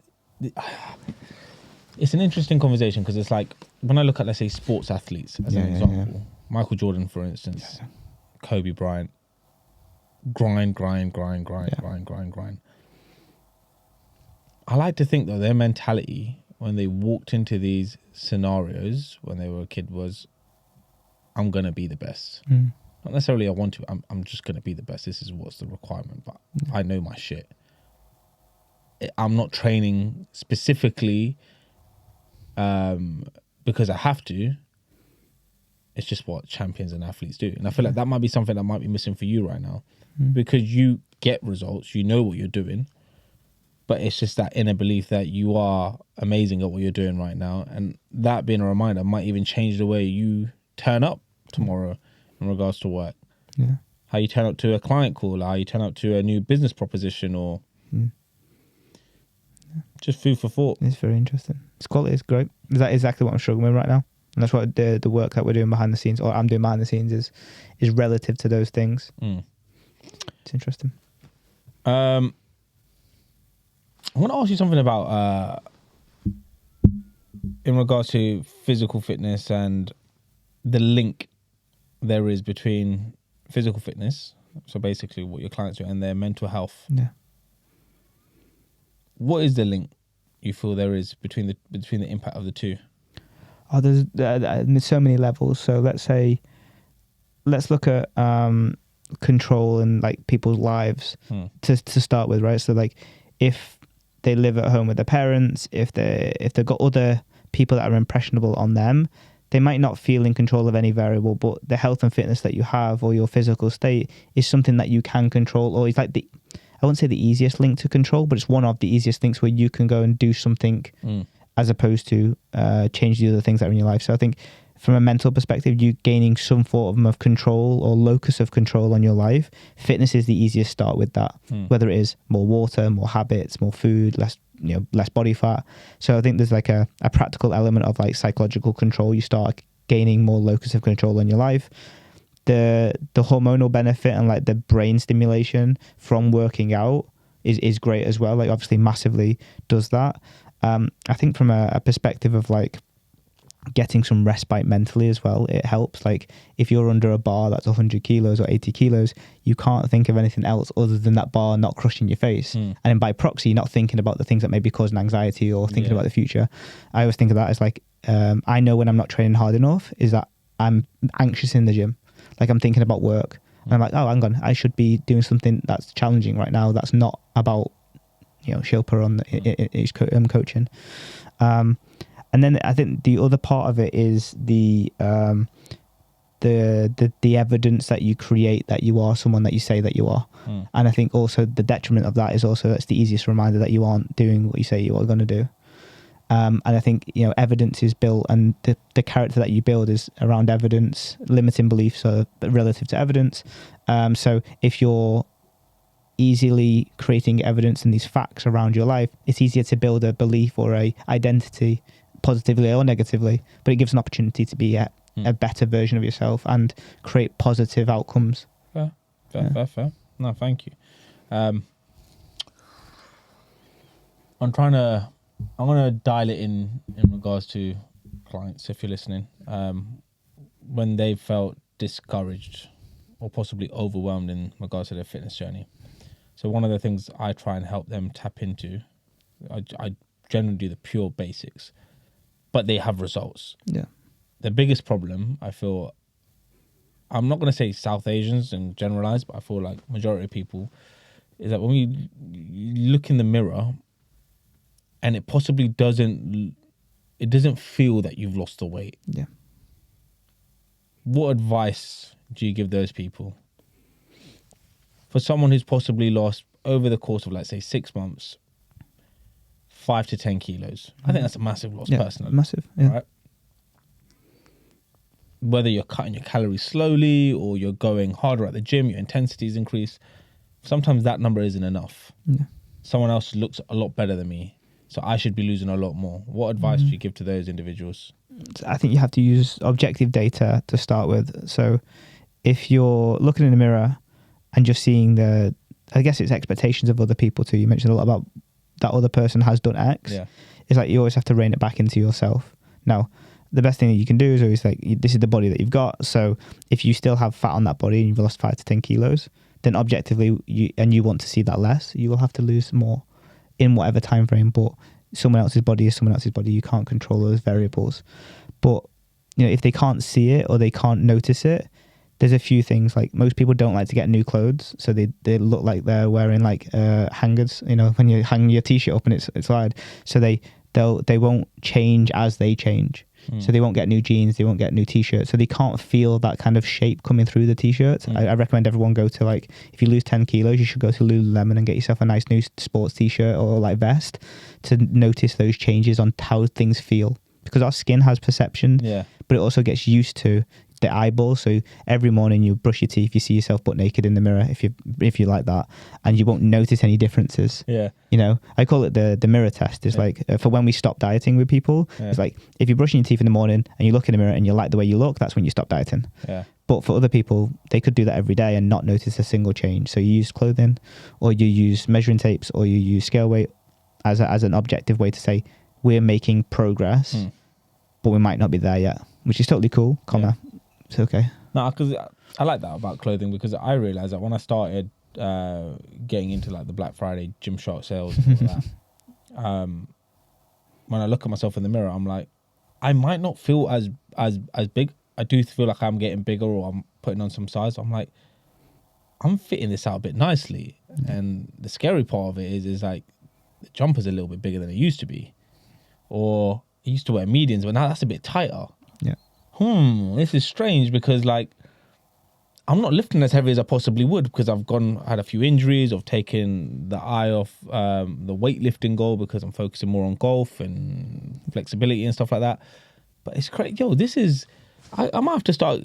it's an interesting conversation, because it's like, when I look at, let's say, sports athletes as an example, Michael Jordan, for instance, Kobe Bryant, grind. I like to think, though, their mentality when they walked into these scenarios when they were a kid was, I'm going to be the best. Not necessarily I want to, I'm just going to be the best. This is what's the requirement, but I know my shit. I'm not training specifically because I have to. It's just what champions and athletes do. And I feel like that might be something that might be missing for you right now, because you get results, you know what you're doing, but it's just that inner belief that you are amazing at what you're doing right now. And that being a reminder might even change the way you turn up tomorrow in regards to work. Yeah. How you turn up to a client call, how you turn up to a new business proposition, or just food for thought. It's very interesting. It's quality, it's great. Is that exactly what I'm struggling with right now? And that's what the work that we're doing behind the scenes, or I'm doing behind the scenes, is relative to those things. It's interesting. I want to ask you something about in regards to physical fitness and the link there is between physical fitness, so basically what your clients do, and their mental health. Yeah. What is the link you feel there is between the impact of the two? Oh, there's so many levels. So let's look at control and like people's lives to start with, right? So like, if they live at home with their parents, if they've got other people that are impressionable on them, they might not feel in control of any variable, but the health and fitness that you have, or your physical state, is something that you can control. Or it's like I wouldn't say the easiest link to control, but it's one of the easiest links where you can go and do something as opposed to change the other things that are in your life. So I think from a mental perspective, you gaining some form of control or locus of control on your life. Fitness is the easiest start with that, whether it is more water, more habits, more food, less body fat. So I think there's like a practical element of like psychological control. You start gaining more locus of control in your life. The hormonal benefit and like the brain stimulation from working out is great as well. Like obviously massively does that. I think from a perspective of like getting some respite mentally as well, it helps. Like if you're under a bar that's 100 kilos or 80 kilos, you can't think of anything else other than that bar not crushing your face. And then by proxy, you're not thinking about the things that may be causing anxiety or thinking about the future. I always think of that as like, I know when I'm not training hard enough is that I'm anxious in the gym. Like I'm thinking about work. And I'm like, oh, hang on, I should be doing something that's challenging right now. That's not about, Shilpa on the coaching. And then I think the other part of it is the evidence that you create that you are someone that you say that you are. And I think also the detriment of that is also that's the easiest reminder that you aren't doing what you say you are going to do. And I think evidence is built, and the character that you build is around evidence. Limiting beliefs are relative to evidence. So if you're easily creating evidence and these facts around your life, it's easier to build a belief or a identity, positively or negatively, but it gives an opportunity to be a better version of yourself and create positive outcomes. Fair. No, thank you. I'm going to dial it in regards to clients, if you're listening, when they felt discouraged or possibly overwhelmed in regards to their fitness journey. So one of the things I try and help them tap into, I generally do the pure basics, but they have results. Yeah. The biggest problem, I feel, I'm not going to say South Asians and generalize, but I feel like majority of people, is that when we look in the mirror and it possibly doesn't feel that you've lost the weight. Yeah. What advice do you give those people? For someone who's possibly lost over the course of, let's say, 6 months, 5 to 10 kilos. I think that's a massive loss, personally. Massive, yeah. Right? Whether you're cutting your calories slowly or you're going harder at the gym, your intensity's increased, sometimes that number isn't enough. Yeah. Someone else looks a lot better than me, so I should be losing a lot more. What advice do you give to those individuals? I think you have to use objective data to start with. So if you're looking in the mirror and just seeing it's expectations of other people too. You mentioned a lot about that other person has done X. Yeah. It's like you always have to rein it back into yourself. Now, the best thing that you can do is always like, this is the body that you've got. So if you still have fat on that body and you've lost 5 to 10 kilos, then objectively, you want to see that less, you will have to lose more in whatever time frame. But someone else's body is someone else's body. You can't control those variables. But if they can't see it or they can't notice it, there's a few things. Like most people don't like to get new clothes, so they look like they're wearing like hangers. When you hang your t-shirt up and it's wide, so they won't change as they change. So they won't get new jeans, they won't get new t-shirts, so they can't feel that kind of shape coming through the t-shirts. I recommend everyone go to, like, if you lose 10 kilos, you should go to Lululemon and get yourself a nice new sports t-shirt or like vest to notice those changes on how things feel, because our skin has perception, but it also gets used to the eyeball. So every morning you brush your teeth, you see yourself butt naked in the mirror if you like that, and you won't notice any differences. I call it the mirror test. It's like for when we stop dieting with people, it's like if you're brushing your teeth in the morning and you look in the mirror and you like the way you look, that's when you stop dieting. But for other people, they could do that every day and not notice a single change. So you use clothing, or you use measuring tapes, or you use scale weight as an objective way to say we're making progress, but we might not be there yet, which is totally cool. It's okay. No, because I like that about clothing, because I realized that when I started getting into like the Black Friday Gymshark sales and all that, when I look at myself in the mirror, I'm like, I might not feel as big. I do feel like I'm getting bigger, or I'm putting on some size. I'm like, I'm fitting this out a bit nicely. And the scary part of it is like the jumper's a little bit bigger than it used to be, or I used to wear mediums, but now that's a bit tighter. This is strange, because like I'm not lifting as heavy as I possibly would because I've had a few injuries. I've taken the eye off the weightlifting goal because I'm focusing more on golf and flexibility and stuff like that. But it's crazy. Yo, I might have to start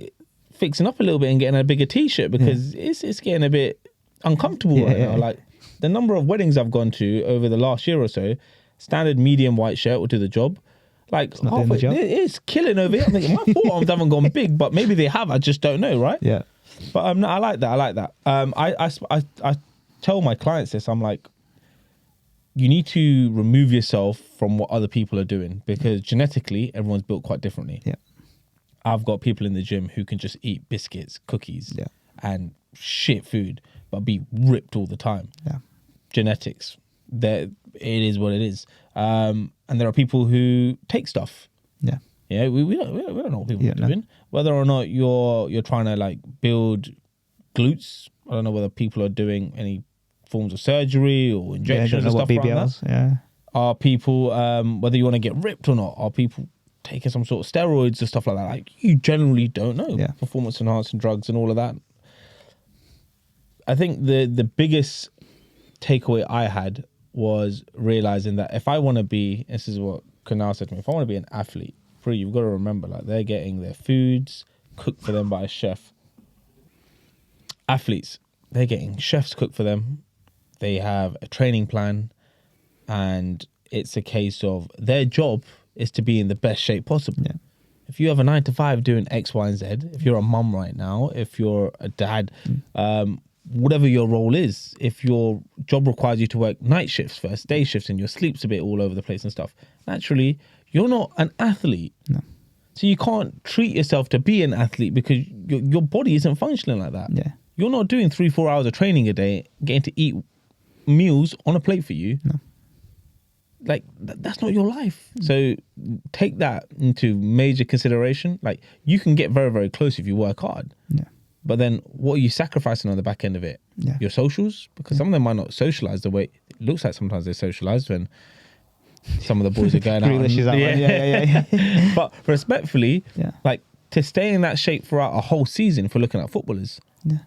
fixing up a little bit and getting a bigger t-shirt because it's getting a bit uncomfortable right now. Like the number of weddings I've gone to over the last year or so, standard medium white shirt will do the job. Like it's killing over here. I'm thinking my forearms haven't gone big, but maybe they have. I just don't know, right? Yeah. But no, I like that. I tell my clients this. I'm like, you need to remove yourself from what other people are doing because genetically everyone's built quite differently. Yeah. I've got people in the gym who can just eat biscuits, cookies, and shit food, but be ripped all the time. Yeah. Genetics. It is what it is. And there are people who take stuff. Yeah. Yeah, we don't know what people are doing. Whether or not you're trying to like build glutes, I don't know whether people are doing any forms of surgery or injections and stuff BBLs, like that. Are people whether you want to get ripped or not? Are people taking some sort of steroids or stuff like that? Like you generally don't know. Yeah. Performance enhancing drugs and all of that. I think the biggest takeaway I had was realizing that if I want to be, this is what Kunal said to me, if I want to be an athlete, you've got to remember, like they're getting their foods cooked for them by a chef. Athletes, they're getting chefs cooked for them. They have a training plan, and it's a case of their job is to be in the best shape possible. Yeah. If you have a 9 to 5 doing X, Y, and Z, if you're a mum right now, if you're a dad, whatever your role is, if your job requires you to work night shifts versus day shifts and your sleep's a bit all over the place and stuff, naturally, you're not an athlete. No. So you can't treat yourself to be an athlete because your body isn't functioning like that. Yeah. You're not doing 3-4 hours of training a day, getting to eat meals on a plate for you. No. Like, that's not your life. So take that into major consideration. Like, you can get very, very close if you work hard. Yeah. But then what are you sacrificing on the back end of it? Yeah. Your socials? Because some of them might not socialize the way it looks like sometimes they socialize when some of the boys are going out. Yeah. But respectfully, like to stay in that shape throughout a whole season, if we're looking at footballers,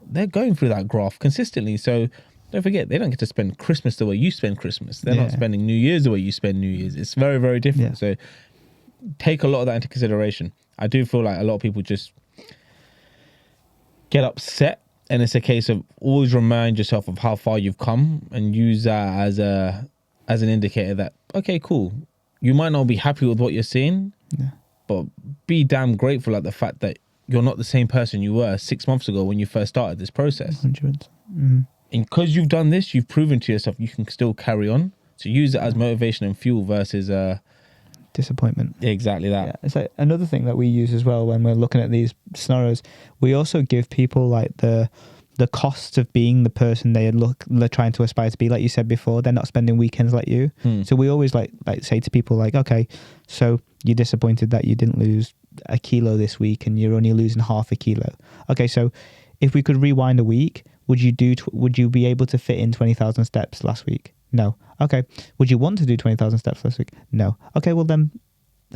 they're going through that graph consistently. So don't forget, they don't get to spend Christmas the way you spend Christmas. They're not spending New Year's the way you spend New Year's. It's very, very different. So take a lot of that into consideration. I do feel like a lot of people just get upset, and it's a case of always remind yourself of how far you've come and use that as an indicator that, okay, cool, you might not be happy with what you're seeing, but be damn grateful at the fact that you're not the same person you were 6 months ago when you first started this process. 100%. And because you've done this, you've proven to yourself you can still carry on. So use it as motivation and fuel versus disappointment. Exactly that. Yeah. It's like another thing that we use as well when we're looking at these scenarios. We also give people like the cost of being the person they're trying to aspire to be. Like you said before, they're not spending weekends like you. So we always like say to people like, okay, so you're disappointed that you didn't lose a kilo this week and you're only losing half a kilo. Okay, so if we could rewind a week, would you be able to fit in 20,000 steps last week? No. Okay. Would you want to do 20,000 steps last week? No. Okay, well then,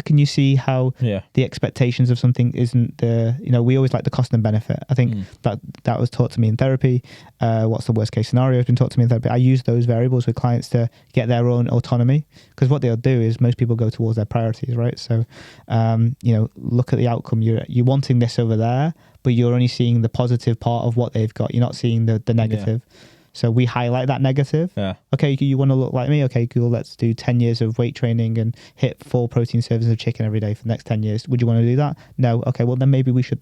can you see how the expectations of something isn't we always like the cost and benefit. I think that was taught to me in therapy. What's the worst case scenario has been taught to me in therapy. I use those variables with clients to get their own autonomy, because what they'll do is most people go towards their priorities, right? So, look at the outcome. You're wanting this over there, but you're only seeing the positive part of what they've got. You're not seeing the negative. Yeah. So we highlight that negative. Yeah. Okay, you want to look like me? Okay, cool. Let's do 10 years of weight training and hit 4 protein servings of chicken every day for the next 10 years. Would you want to do that? No. Okay, well then maybe we should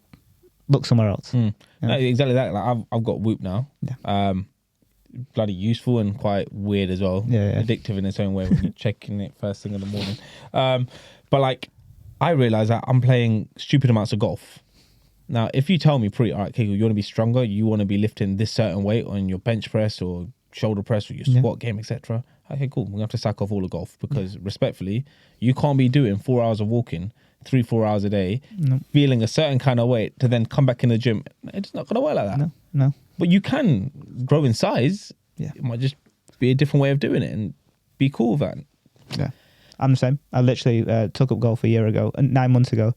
look somewhere else. Exactly that. Like I've got Whoop now. Yeah. Bloody useful and quite weird as well. Yeah. Addictive in its own way when you're checking it first thing in the morning. But like, I realise that I'm playing stupid amounts of golf. Now, if you tell me, all right, okay, you want to be stronger, you want to be lifting this certain weight on your bench press or shoulder press or your squat game, etc. Okay, cool. We're going to have to sack off all the golf because respectfully, you can't be doing 4 hours of walking, 3-4 hours a day, feeling a certain kind of weight to then come back in the gym. It's not going to work like that. No. But you can grow in size. Yeah. It might just be a different way of doing it and be cool with that. Yeah. I'm the same. I literally took up golf 9 months ago,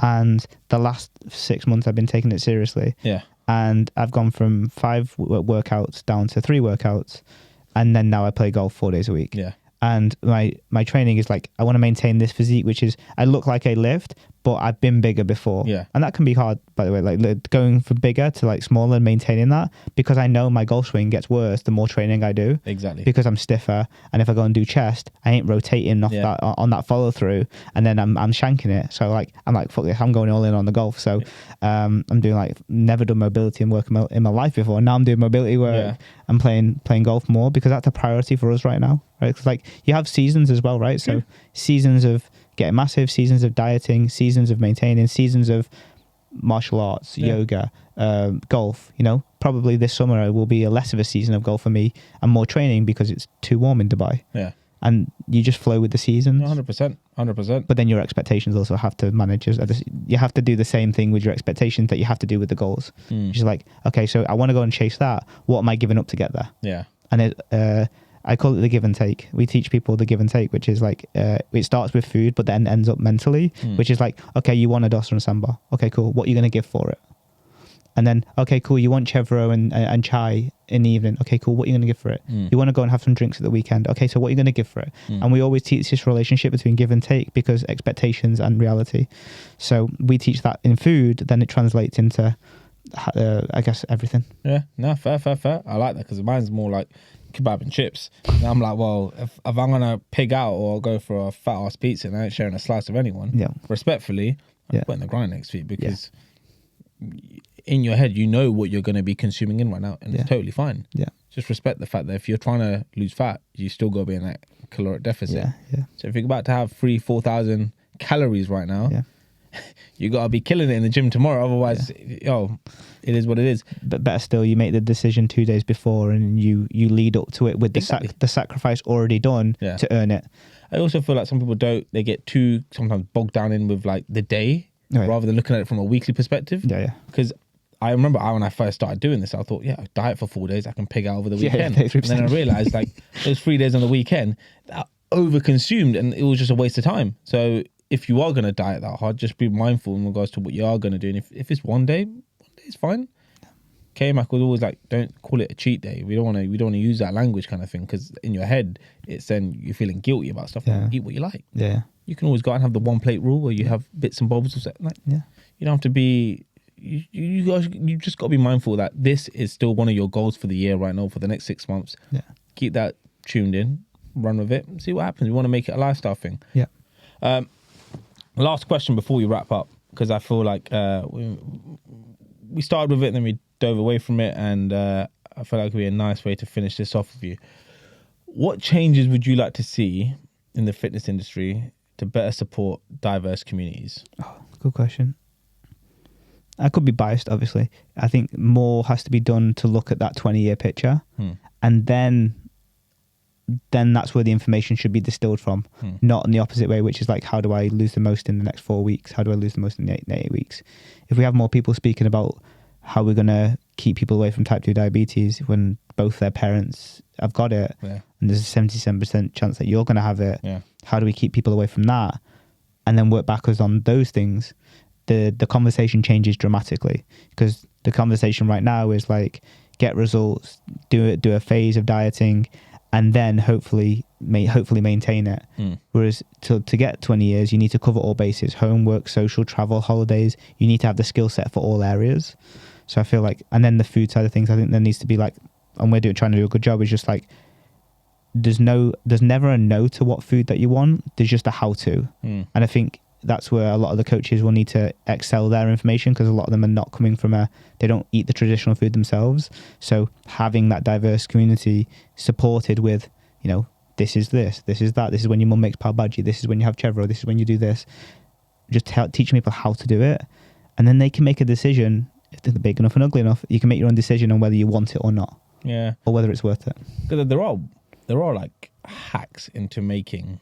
and the last 6 months I've been taking it seriously. Yeah. and I've gone from 5 workouts down to 3 workouts, and then now I play golf 4 days a week. Yeah. And my training is like, I want to maintain this physique, which is, I look like I lift, but I've been bigger before. Yeah. And that can be hard, by the way, like going from bigger to like smaller and maintaining that, because I know my golf swing gets worse the more training I do. Exactly. Because I'm stiffer, and if I go and do chest, I ain't rotating off that on that follow through, and then I'm shanking it. So like, I'm like, fuck this, I'm going all in on the golf. So I'm doing like, never done mobility and work in my life before. Now I'm doing mobility work. Yeah. I'm playing golf more, because that's a priority for us right now, right? Because like, you have seasons as well, right? So seasons of getting massive, seasons of dieting, seasons of maintaining, seasons of martial arts, yoga, golf. You know, probably this summer will be a less of a season of golf for me and more training, because it's too warm in Dubai. Yeah. And you just flow with the seasons. 100%. But then your expectations also have to manage. You have to do the same thing with your expectations that you have to do with the goals. Which is like, okay, so I want to go and chase that. What am I giving up to get there? Yeah. And I call it the give and take. We teach people the give and take, which is like, it starts with food, but then ends up mentally, which is like, okay, you want a dosa and sambar. Okay, cool. What are you going to give for it? And then, okay, cool, you want chevro and chai in the evening. Okay, cool, what are you going to give for it? You want to go and have some drinks at the weekend. Okay, so what are you going to give for it? And we always teach this relationship between give and take, because expectations and reality. So we teach that in food, then it translates into, I guess, everything. Yeah, no, fair. I like that, because mine's more like kebab and chips. And I'm like, well, if I'm going to pig out or go for a fat ass pizza and I ain't sharing a slice of anyone, respectfully, I'm putting the grind next week, because in your head, you know what you're going to be consuming in right now, and it's totally fine. Yeah. Just respect the fact that if you're trying to lose fat, you still got to be in that caloric deficit. Yeah. So if you're about to have 4,000 calories right now, you got to be killing it in the gym tomorrow. Otherwise, it is what it is. But better still, you make the decision 2 days before, and you lead up to it with the sacrifice already done to earn it. I also feel like some people they get too sometimes bogged down in with like the day, rather than looking at it from a weekly perspective. Yeah. Because I remember when I first started doing this, I thought, I diet for 4 days, I can pig out over the weekend. And then I realized like those 3 days on the weekend, that overconsumed, and it was just a waste of time. So if you are going to diet that hard, just be mindful in regards to what you are going to do. And if it's one day it's fine. K-Mac was always like, don't call it a cheat day. We don't want to use that language kind of thing, because in your head, it's then you're feeling guilty about stuff. Eat what you like. Yeah. You can always go out and have the 1 plate rule, where you have bits and bobs of like, you don't have to be. You just got to be mindful that this is still one of your goals for the year right now, for the next 6 months. Yeah. Keep that tuned in, run with it, see what happens. You want to make it a lifestyle thing. Yeah. Last question before we wrap up, because I feel like we started with it and then we dove away from it, and I feel like it would be a nice way to finish this off with you. What changes would you like to see in the fitness industry to better support diverse communities? Oh, good question. I could be biased, obviously. I think more has to be done to look at that 20-year picture, and then that's where the information should be distilled from, not in the opposite way, which is like, how do I lose the most in the next 4 weeks? How do I lose the most in the 8 weeks? If we have more people speaking about how we're going to keep people away from type 2 diabetes when both their parents have got it, and there's a 77% chance that you're going to have it, how do we keep people away from that? And then work backwards on those things. The conversation changes dramatically, because the conversation right now is like, get results, do a phase of dieting, and then hopefully maintain it. Whereas to get 20 years, you need to cover all bases: homework, social, travel, holidays. You need to have the skill set for all areas. So I feel like, and then the food side of things, I think there needs to be like, and we're trying to do a good job, is just like, there's never a no to what food that you want. There's just a how to. And I think that's where a lot of the coaches will need to excel their information, because a lot of them are not coming from they don't eat the traditional food themselves. So having that diverse community supported with, this is this is that, this is when your mum makes pav bhaji, this is when you have chevro, this is when you do this. Just teaching people how to do it, and then they can make a decision. If they're big enough and ugly enough, you can make your own decision on whether you want it or not. Yeah. Or whether it's worth it. Because there are like hacks into making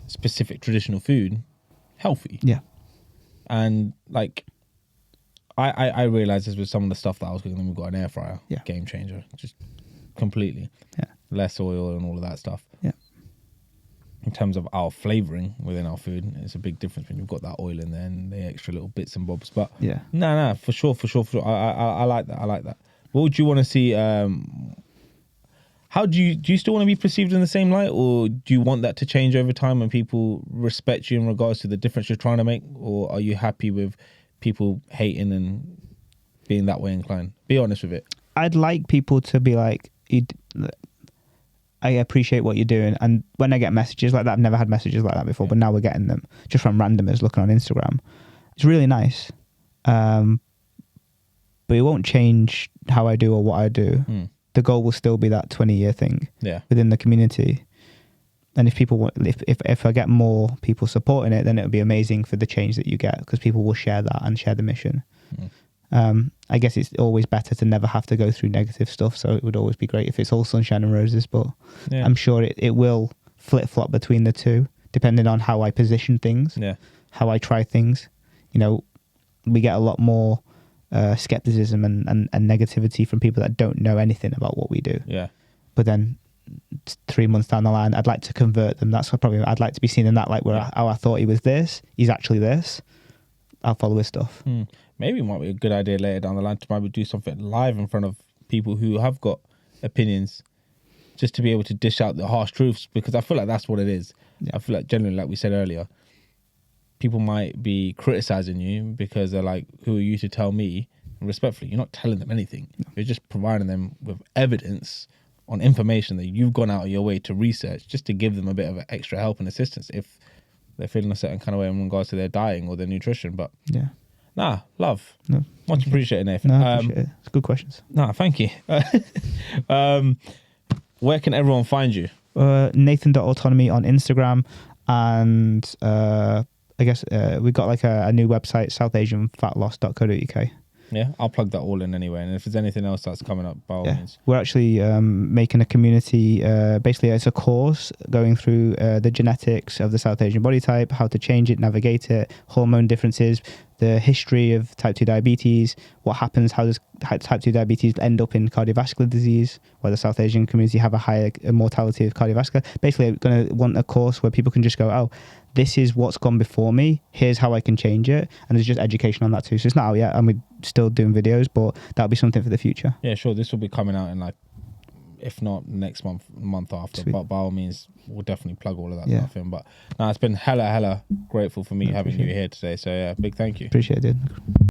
specific traditional food healthy. Yeah. And like I realized this with some of the stuff that I was cooking, and we've got an air fryer. Yeah. Game changer. Just completely. Yeah. Less oil and all of that stuff. Yeah. in terms of our flavoring within our food. It's a big difference when you've got that oil in there and the extra little bits and bobs. But no, for sure. I like that. What would you want to see? How do you still want to be perceived in the same light, or do you want that to change over time and people respect you in regards to the difference you're trying to make, or are you happy with people hating and being that way inclined? Be honest with it. I'd like people to be like, I appreciate what you're doing. And when I get messages like that, I've never had messages like that before, but now we're getting them just from randomers looking on Instagram. It's really nice. But it won't change how I do or what I do. The goal will still be that 20-year thing within the community. And if people want, if I get more people supporting it, then it'll be amazing for the change that you get, because people will share that and share the mission. I guess it's always better to never have to go through negative stuff, so it would always be great if it's all sunshine and roses, but I'm sure it will flip-flop between the two, depending on how I position things, how I try things. You know, we get a lot more skepticism and negativity from people that don't know anything about what we do. But then 3 months down the line, I'd like to convert them. That's what probably I'd like to be seen in that light, where I thought he was this, he's actually this. I'll follow his stuff. Maybe it might be a good idea later down the line to maybe do something live in front of people who have got opinions, just to be able to dish out the harsh truths, because I feel like that's what it is. I feel like generally, like we said earlier, people might be criticizing you because they're like, who are you to tell me? And respectfully, you're not telling them anything. You're just providing them with evidence on information that you've gone out of your way to research, just to give them a bit of extra help and assistance if they're feeling a certain kind of way in regards to their dieting or their nutrition. But love. Much appreciated, Nathan. No, appreciate it. It's good questions. Thank you. Where can everyone find you? Nathan.autonomy on Instagram, and I guess we've got like a new website, southasianfatloss.co.uk. Yeah, I'll plug that all in anyway. And if there's anything else that's coming up, by all means. We're actually making a community. Basically, it's a course going through the genetics of the South Asian body type, how to change it, navigate it, hormone differences, the history of type 2 diabetes, what happens, how does type 2 diabetes end up in cardiovascular disease, where the South Asian community have a higher mortality of cardiovascular. Basically, we're going to want a course where people can just go, oh, this is what's gone before me, here's how I can change it. And there's just education on that too. So it's not out yet, and we're still doing videos, but that'll be something for the future. Yeah, sure. This will be coming out in like, if not next month after. Sweet. But by all means, we'll definitely plug all of that stuff in. But no, it's been hella grateful for me having you here today. So yeah, big thank you. Appreciate it.